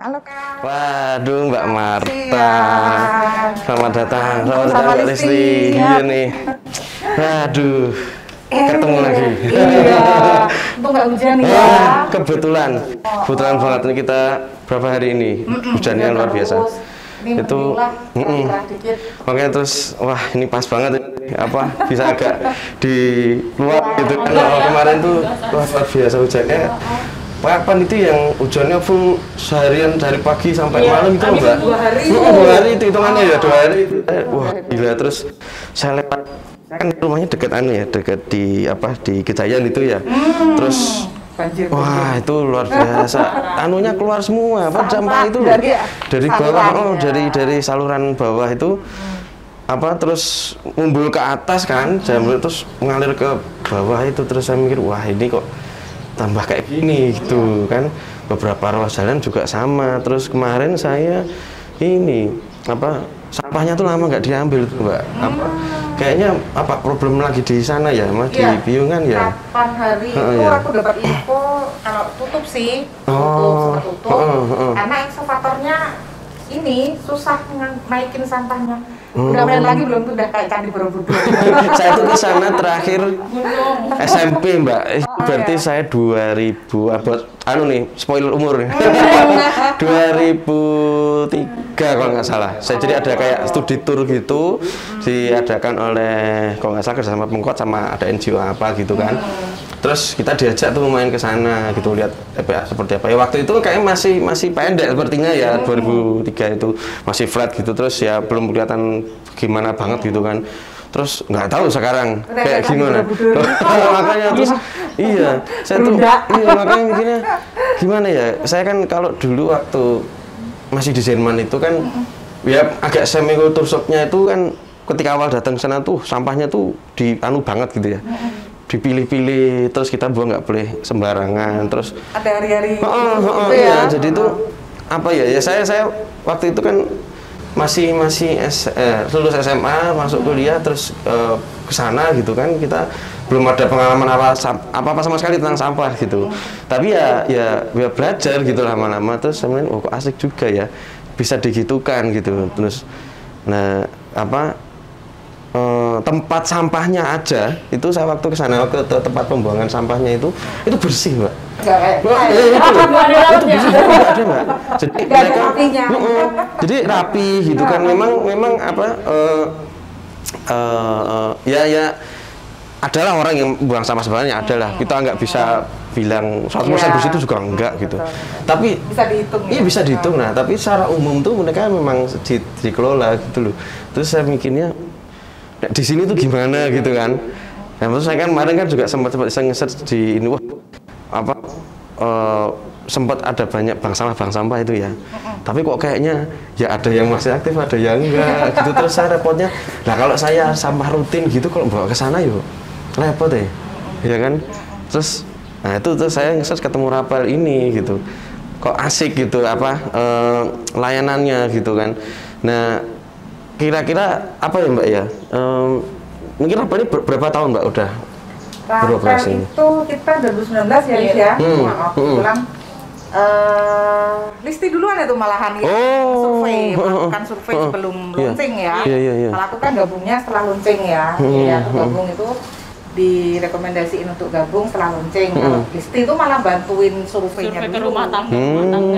Halo Kak. Waduh Mbak Marta, selamat datang, selamat Sama datang Mbak Listi. Iya nih, waduh, ketemu lagi. Iya, untung nggak hujan ya. Kebetulan banget ini kita berapa hari ini hujannya luar biasa. Ini Itu, dikit. makanya terus, wah ini pas banget apa bisa agak di luar gitu. Kalau kemarin tuh wah, luar biasa hujannya. Kapan itu yang hujannya full seharian dari pagi sampai malam itu Mbak? 2 hari. 2 hari itu hitungannya ya 2 hari. Wah gila, terus saya lewat kan rumahnya dekat dekat di apa di Gejayan itu ya. Terus Banjir. wah itu luar biasa. Anunya keluar semua, apa sampah itu loh. Dari bawah, dari saluran bawah itu apa terus mumbul ke atas kan, terus mengalir ke bawah itu. Terus saya mikir wah ini kok tambah kayak gini gitu kan. Beberapa ruas jalan juga sama. Terus kemarin saya ini apa sampahnya tuh lama nggak diambil tuh Mbak. Apa kayaknya apa problem lagi di sana ya Mas, di Piungan ya. Kapan hari itu ya. aku dapat info kalau tutup sih, Oh, tutup karena ekskavatornya ini susah naikin sampahnya. Udah main lagi belum tuh, udah kayak Candi Borobudur. Saya tuh ke sana terakhir SMP Mbak. Berarti ya. saya 2000 abad anu nih, spoiler umur nih. 2003 kalau nggak salah. Saya jadi ada kayak studi tour gitu diadakan oleh kalau nggak salah kerjasama Pemkot sama ada NGO apa gitu kan. Terus kita diajak tuh main ke sana gitu, lihat TPA seperti apa. Ya waktu itu kayaknya masih pendek sepertinya ya, 2003 itu masih flat gitu. Terus ya belum kelihatan gimana banget gitu kan. Terus nggak tahu sekarang kayak gimana. Makanya terus iya, saya tuh iya makanya mikirnya gimana ya. Saya kan kalau dulu waktu masih di Jerman itu kan ya agak semi kultur shocknya itu kan ketika awal datang ke sana tuh sampahnya tuh di anu banget gitu ya. Dipilih-pilih, terus kita buang nggak boleh sembarangan, terus ada hari-hari gitu ya. Jadi itu apa ya, ya saya waktu itu kan masih lulus SMA, masuk kuliah, terus ke sana gitu kan, kita belum ada pengalaman apa sama sekali tentang sampah gitu. Tapi ya belajar gitu lama-lama, terus saya oh kok asik juga ya, bisa digitukan gitu. Terus nah apa tempat sampahnya aja itu saya waktu ke sana ke tempat pembuangan sampahnya itu bersih Mbak. Nggak Itu bersih, nggak ada Mbak. Jadi mereka jadi rapi gitu kan. Memang apa ya adalah orang yang buang sampah sebenarnya adalah, kita nggak bisa bilang 100% bersih itu juga enggak gitu. Tapi bisa dihitung. Iya bisa dihitung. Nah tapi secara umum tuh mereka memang dikelola gitu loh. Terus saya mikirnya di sini tuh gimana gitu kan. Nah terus saya kan kemarin kan juga sempat nge-search di ini, wah apa sempat ada banyak bank sampah itu ya. Tapi kok kayaknya ya ada yang masih aktif, ada yang enggak gitu. Terus saya repotnya, nah kalau saya sampah rutin gitu kalau bawa ke sana yuk repot ya kan. Terus nah itu tuh saya nge-search ketemu Rapel ini gitu, kok asik gitu apa layanannya gitu kan. Nah kira-kira apa ya Mbak ya, mungkin Rapel ini berapa tahun Mbak udah beroperasi? Itu kita 2019 ya Lis ya. Pulang Listi duluan itu malahan survei, melakukan survei sebelum launching ya. Kalau aku kan gabungnya setelah launching ya. Ya aku gabung itu direkomendasiin untuk gabung setelah launching. Kalau Listi itu malah bantuin surveinya ke rumah tangga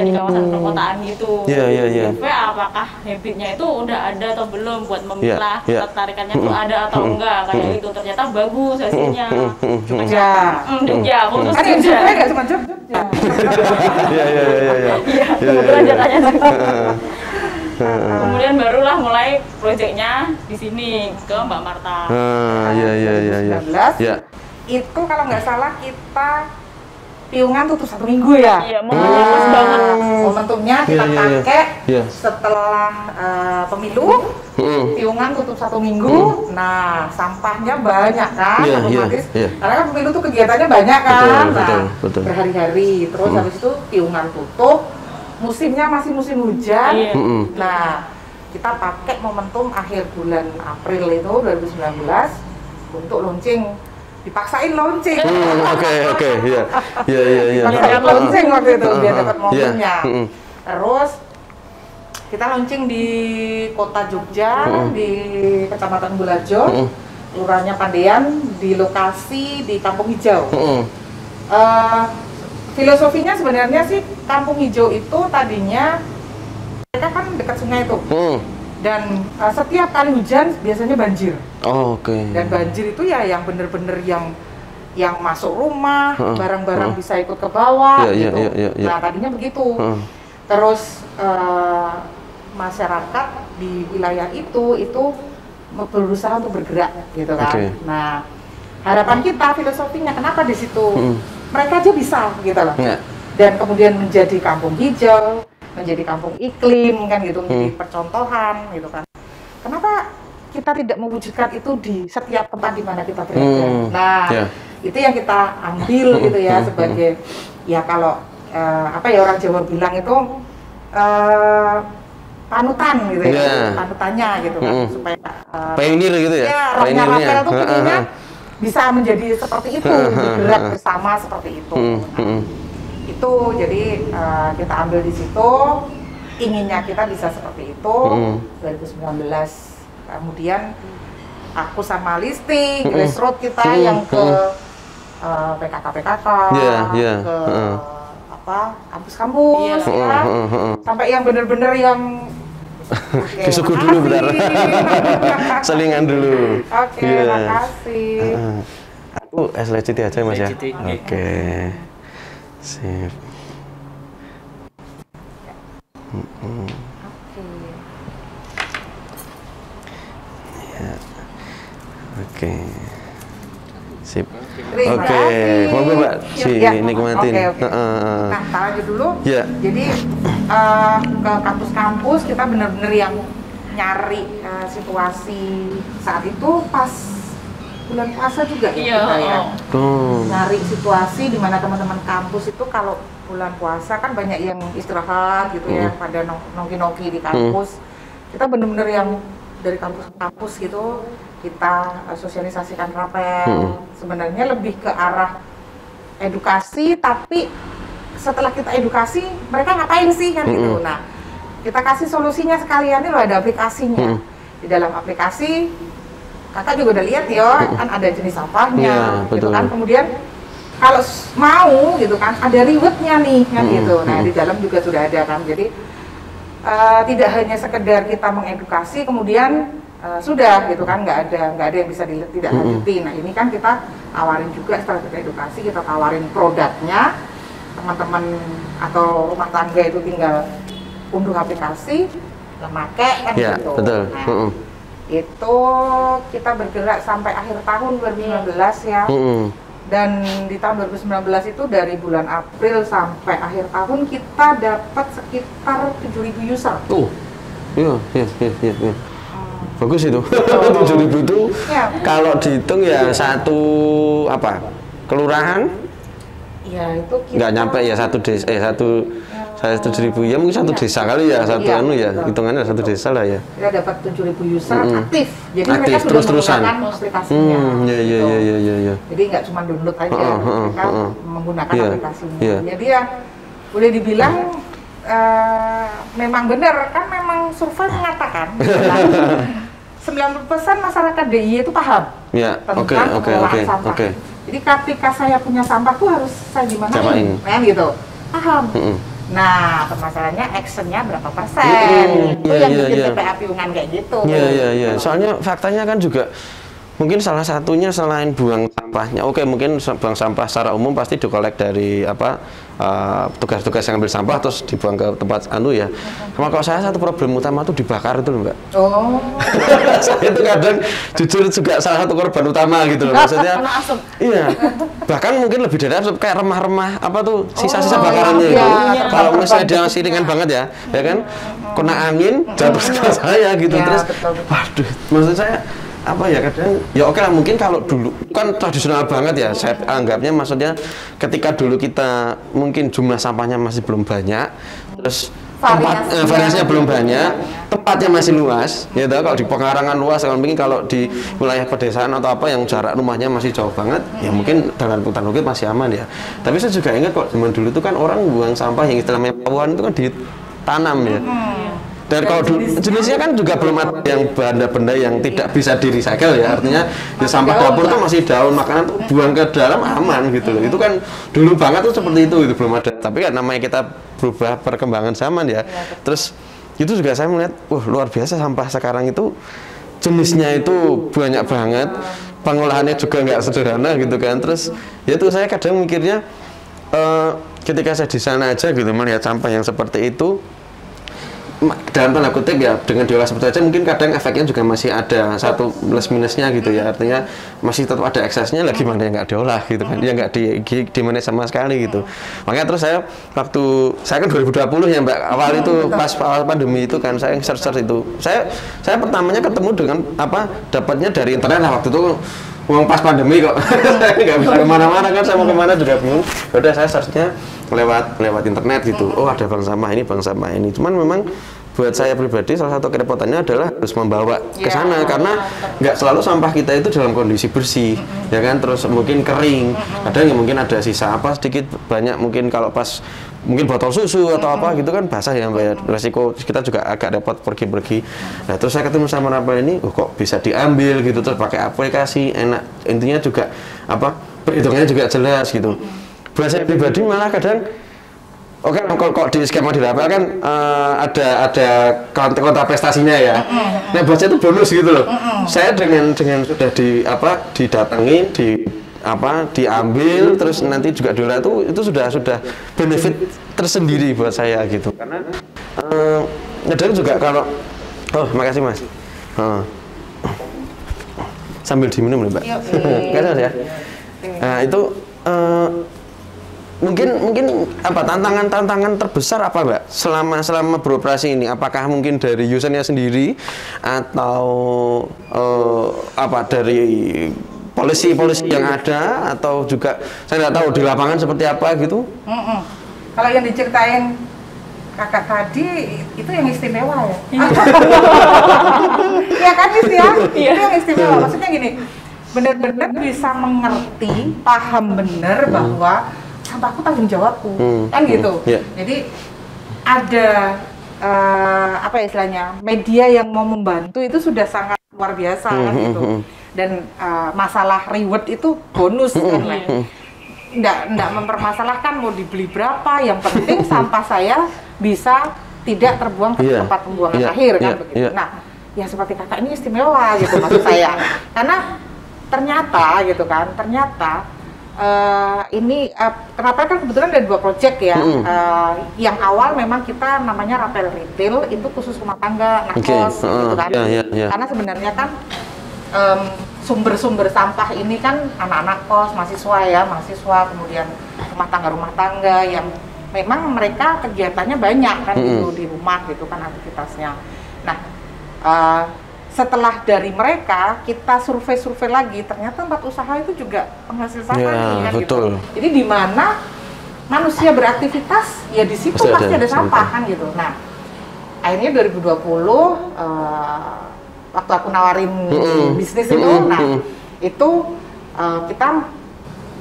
di kawasan perkotaan gitu. Survei apakah habitnya itu udah ada atau belum, buat memilah ketertarikannya itu ada atau enggak, kayak itu ternyata bagus hasilnya. Jogja, khusus Jogja. Nggak cuma Jogja. Iya, kebetulan Jakarta juga. Kemudian barulah mulai proyeknya di sini ke Mbak Marta. Iya. Itu kalau nggak salah kita Piungan tutup 1 minggu ya. Iya, pas banget. Momentumnya kita pakai setelah pemilu. Piungan tutup 1 minggu. Nah, sampahnya banyak kan, otomatis. Karena kan pemilu tuh kegiatannya banyak kan. Betul. Berhari-hari. Terus habis itu Piungan tutup. Musimnya masih musim hujan. Nah, kita pakai momentum akhir bulan April itu 2019 untuk launching. Dipaksain launching. Oke, iya. Dipaksain launching waktu itu biar dapat momennya. Terus kita launching di kota Jogja, di Kecamatan Bulajo, Kelurahannya Pandean, di lokasi di Kampung Hijau. Filosofinya sebenarnya sih Kampung Hijau itu tadinya mereka kan dekat sungai itu, dan setiap kali hujan biasanya banjir. Dan banjir itu ya yang bener-bener yang masuk rumah, barang-barang bisa ikut ke bawah, gitu. Nah tadinya begitu. Terus masyarakat di wilayah itu berusaha untuk bergerak, gitu kan. Nah harapan kita filosofinya kenapa di situ mereka aja bisa, gitu loh. Dan kemudian menjadi kampung hijau, menjadi kampung iklim kan gitu, menjadi percontohan gitu kan. Kenapa kita tidak mewujudkan itu di setiap tempat di mana kita berada? Nah itu yang kita ambil gitu ya sebagai ya kalau apa ya orang Jawa bilang itu panutan gitu ya, panutannya gitu kan, supaya pionir gitu ya. Ya, rohnya Rapel tuh pengennya bisa menjadi seperti itu, bergerak bersama seperti itu. Nah, itu jadi kita ambil di situ, inginnya kita bisa seperti itu. 2019 kemudian aku sama Listi, grassroots kita yang ke PKK, ke apa kampus-kampus ya, sampai yang bener-bener yang disuguh dulu benar. Selingan dulu. Makasih. Aku es leciti aja Mas ya. Sip. Sip. Monggo Mbak, nikmatin. Nah, tahu aja dulu. Jadi ke kampus-kampus kita benar-benar yang nyari situasi saat itu pas bulan puasa juga ya kita ya. Nyari situasi di mana teman-teman kampus itu kalau bulan puasa kan banyak yang istirahat gitu ya, pada nongki-nongki di kampus. Kita benar-benar yang dari kampus ke kampus gitu kita sosialisasikan Rapel. Sebenarnya lebih ke arah edukasi, tapi setelah kita edukasi mereka ngapain sih kan gitu. Nah kita kasih solusinya sekalian, ini loh ada aplikasinya. Di dalam aplikasi kakak juga udah lihat ya, kan ada jenis sampahnya gitu kan. Kemudian kalau mau gitu kan ada rewardnya nih kan gitu. Nah di dalam juga sudah ada kan, jadi tidak hanya sekedar kita mengedukasi kemudian sudah gitu kan, nggak ada yang bisa tidak lanjuti. Nah ini kan kita tawarin juga, setelah kita edukasi kita tawarin produknya, teman-teman atau rumah tangga itu tinggal unduh aplikasi, pakai kan gitu. Betul. Nah, itu kita bergerak sampai akhir tahun 2019 ya. Dan di tahun 2019 itu dari bulan April sampai akhir tahun kita dapat sekitar 7.000 user. Iya. Bagus itu. 7.000 itu kalau dihitung ya satu kelurahan? Ya itu kita nggak nyampe ya satu desa, 7.000 ya mungkin satu desa kali ya, satu hitungannya satu desa lah ya. Kita dapat 7.000 user aktif, jadi aktif, mereka sudah terus-terusan menggunakan aplikasinya. Iya. Jadi nggak cuma download aja, mereka menggunakan aplikasinya. Jadi ya boleh dibilang memang benar kan, memang survei mengatakan 90% masyarakat DIY itu paham tentang pengelolaan sampah. Jadi ketika saya punya sampah tuh harus saya dimanain, kan gitu, paham. Nah, permasalahannya actionnya berapa persen? Itu yang bikin TPA Piungan kayak gitu. Iya. Soalnya faktanya kan juga mungkin salah satunya selain buang sampahnya, mungkin buang sampah secara umum pasti dikolek dari tugas-tugas yang ambil sampah terus dibuang ke tempat ya. Cuma kalau saya satu problem utama tuh dibakar itu loh Mbak. Saya itu kadang jujur juga salah satu korban utama gitu loh, maksudnya. Iya. Bahkan mungkin lebih dari asap, kayak remah-remah sisa-sisa bakarannya itu. Kalau misalnya dia siringan banget ya kan, kena angin jatuh ke saya gitu terus. Waduh, maksud saya kadang lah, mungkin kalau dulu kan tradisional banget ya, saya anggapnya, maksudnya ketika dulu kita mungkin jumlah sampahnya masih belum banyak, terus variasinya belum banyak, tempatnya masih luas ya kalau di pekarangan luas, mungkin kalau di wilayah pedesaan atau apa yang jarak rumahnya masih jauh banget ya mungkin dengan hutan bukit masih aman ya. Tapi saya juga ingat kok zaman dulu itu kan orang buang sampah yang istilahnya pawuan itu kan di tanam ya. Dan kalau jenisnya kan juga belum ada yang benda-benda yang tidak bisa di-recycle ya, artinya ya sampah dapur tuh masih daun makanan tuh buang ke dalam aman gitu loh. Itu kan dulu banget tuh seperti itu belum ada. Tapi kan namanya kita berubah perkembangan zaman ya. Terus itu juga saya melihat, luar biasa sampah sekarang itu jenisnya itu banyak banget, pengolahannya juga nggak sederhana gitu kan. Terus ya itu saya kadang mikirnya ketika saya di sana aja gitu melihat sampah yang seperti itu, dalam tanda kutip ya, dengan diolah seperti aja mungkin kadang efeknya juga masih ada satu plus minusnya gitu ya, artinya masih tetap ada eksesnya, lagi mana yang nggak diolah gitu kan, yang nggak di manage sama sekali gitu. Makanya terus saya waktu saya kan 2020 ya Mbak, awal itu pas awal pandemi itu kan saya search itu, saya pertamanya ketemu dengan dapatnya dari internet lah waktu itu. Uang pas pandemi kok, saya nggak bisa kemana-mana kan, saya mau kemana juga bingung. Udah saya searchnya lewat internet gitu. Oh ada bank sampah ini. Cuman memang buat saya pribadi salah satu kerepotannya adalah harus membawa ke sana karena nggak selalu sampah kita itu dalam kondisi bersih, ya kan. Terus mungkin kering, kadang ya mungkin ada sisa sedikit banyak, mungkin kalau pas mungkin botol susu atau apa gitu kan basah ya Mbak, resiko kita juga agak repot pergi-pergi. Nah terus saya ketemu sama Rapel ini, kok bisa diambil gitu, terus pakai aplikasi enak, intinya juga perhitungannya juga jelas gitu. Buat saya pribadi malah kadang kok di skema di Rapel kan ada kontra prestasinya ya. Nah buat saya itu bonus gitu loh. Saya dengan sudah didatengin diambil terus nanti juga diolah itu sudah benefit tersendiri buat saya gitu. Karena kadang juga kalau makasih Mas. Sambil diminum nih Mbak. Kasih Mas ya. Nah itu mungkin tantangan terbesar apa Mbak selama beroperasi ini? Apakah mungkin dari usernya sendiri atau dari polisi yang ada, atau juga saya nggak tahu di lapangan seperti apa gitu? Kalau yang diceritain kakak tadi itu yang istimewa ya. Ya kan itu yang istimewa. Maksudnya gini, benar-benar bisa mengerti, paham benar bahwa sampahku tanggung jawabku, kan gitu. Jadi ada istilahnya media yang mau membantu itu sudah sangat luar biasa kan gitu. Dan masalah reward itu bonus kan, nggak mempermasalahkan mau dibeli berapa, yang penting sampah saya bisa tidak terbuang ke tempat pembuangan akhir kan begitu. Nah ya seperti kakak ini istimewa gitu maksud saya, karena ternyata ini Rapel kan kebetulan ada 2 project ya. Yang awal memang kita namanya Rapel Retail, itu khusus rumah tangga, nakos gitu kan. Karena sebenarnya kan sumber-sumber sampah ini kan anak-anak kos, mahasiswa, kemudian rumah tangga yang memang mereka kegiatannya banyak kan gitu di rumah gitu kan aktivitasnya. Nah setelah dari mereka kita survei lagi, ternyata tempat usaha itu juga penghasil sampah kan gitu. Jadi di mana manusia beraktivitas ya di situ pasti ada sampah kan gitu. Nah akhirnya 2020 waktu aku nawarin bisnis itu, itu kita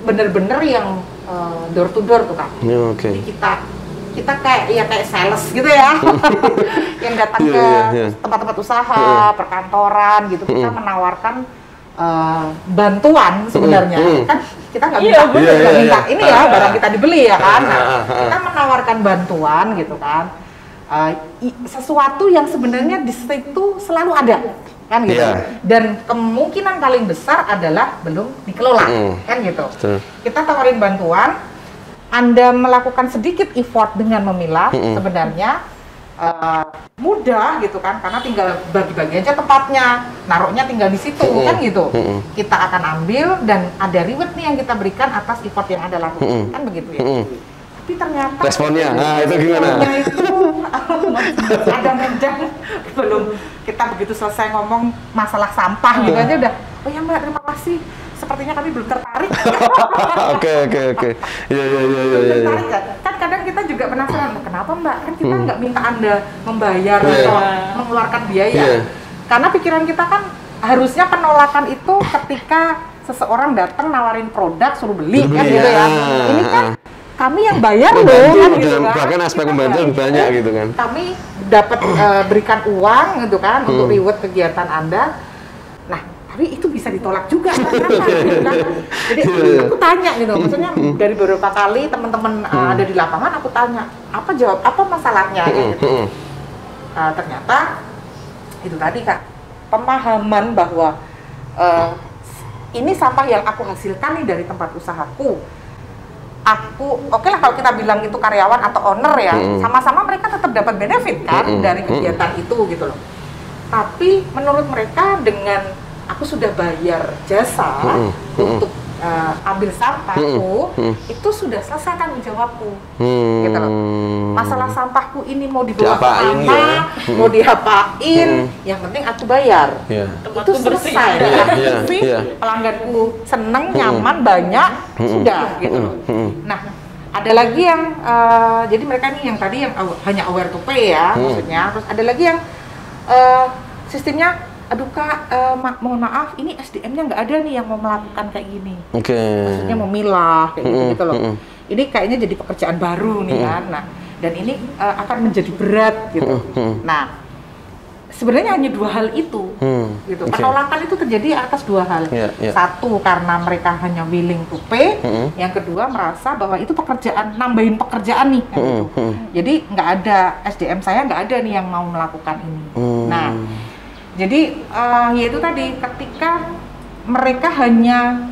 bener-bener yang door to door tuh kan. Jadi kita kayak sales gitu ya, yang datang ke tempat-tempat usaha, perkantoran gitu. Kita menawarkan bantuan sebenarnya. Kan kita nggak minta ini ya barang kita dibeli ya kan. Nah, kita menawarkan bantuan gitu kan. Sesuatu yang sebenarnya di situ selalu ada kan gitu, dan kemungkinan paling besar adalah belum dikelola kan gitu. Kita tawarin bantuan, Anda melakukan sedikit effort dengan memilah, sebenarnya mudah gitu kan, karena tinggal bagi-bagi aja tempatnya, naruhnya tinggal di situ kan gitu. Kita akan ambil dan ada reward nih yang kita berikan atas effort yang Anda lakukan kan begitu ya. Tapi ternyata responnya, itu gimana? Itu kadang-kadang belum kita begitu selesai ngomong masalah sampah gitu aja udah, oh ya Mbak terima kasih, sepertinya kami belum tertarik. Oke. Iya. Kan kadang kita juga penasaran, kenapa Mbak? Kan kita nggak minta Anda membayar atau mengeluarkan biaya. Karena pikiran kita kan harusnya penolakan itu ketika seseorang datang nawarin produk suruh beli kan gitu ya. Ini kan kami yang bayar loh kan, gitu kan. Bahkan aspek membantu lebih banyak gitu kan. Kami dapat berikan uang gitu kan untuk reward kegiatan Anda. Nah, tapi itu bisa ditolak juga kan, gitu kan. Jadi aku tanya gitu, maksudnya dari beberapa kali teman-teman ada di lapangan aku tanya, apa masalahnya gitu. Ternyata itu tadi Kak, pemahaman bahwa ini sampah yang aku hasilkan nih dari tempat usahaku. Oke lah kalau kita bilang itu karyawan atau owner ya, sama-sama mereka tetap dapat benefit kan dari kegiatan itu gitu loh. Tapi menurut mereka dengan aku sudah bayar jasa untuk ambil sampahku, itu sudah selesai tanggung jawabku, gitu loh. Masalah sampahku ini mau dibawa kemana, mau diapain, yang penting aku bayar, itu selesai. Pelangganku seneng, nyaman, banyak, sudah, gitu loh. Nah, ada lagi yang, jadi mereka nih yang tadi yang hanya aware to pay ya, maksudnya, terus ada lagi yang sistemnya, aduh Kak, mohon maaf, ini SDM-nya nggak ada nih yang mau melakukan kayak gini. Maksudnya memilah, kayak gitu loh. Ini kayaknya jadi pekerjaan baru nih kan. Nah, dan ini akan menjadi berat gitu. Nah, sebenarnya hanya dua hal itu, gitu. Penolakan itu terjadi atas dua hal. Satu, karena mereka hanya willing to pay. Yang kedua, merasa bahwa itu pekerjaan, nambahin pekerjaan nih. Gitu. Jadi nggak ada, SDM saya nggak ada nih yang mau melakukan ini. Nah, jadi yaitu tadi ketika mereka hanya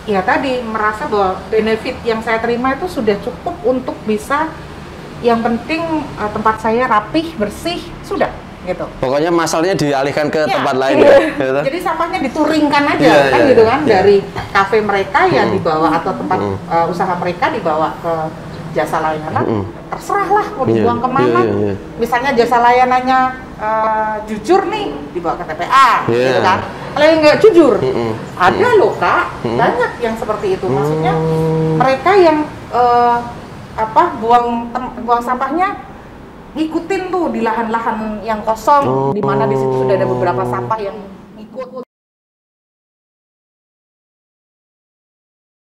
ya tadi merasa bahwa benefit yang saya terima itu sudah cukup untuk bisa, yang penting tempat saya rapih, bersih, sudah gitu. Pokoknya masalahnya dialihkan ke tempat lain ya. Gitu. Jadi sampahnya dituringkan aja kan gitu kan, dari kafe mereka ya dibawa atau tempat usaha mereka dibawa ke jasa layanan, terserah lah mau dibuang kemana. Misalnya jasa layanannya jujur nih, dibawa ke TPA, gitu kan. Kalau yang nggak jujur, ada loh Kak, banyak yang seperti itu. Maksudnya mereka yang buang sampahnya ngikutin tuh di lahan-lahan yang kosong, di mana di situ sudah ada beberapa sampah yang ngikut.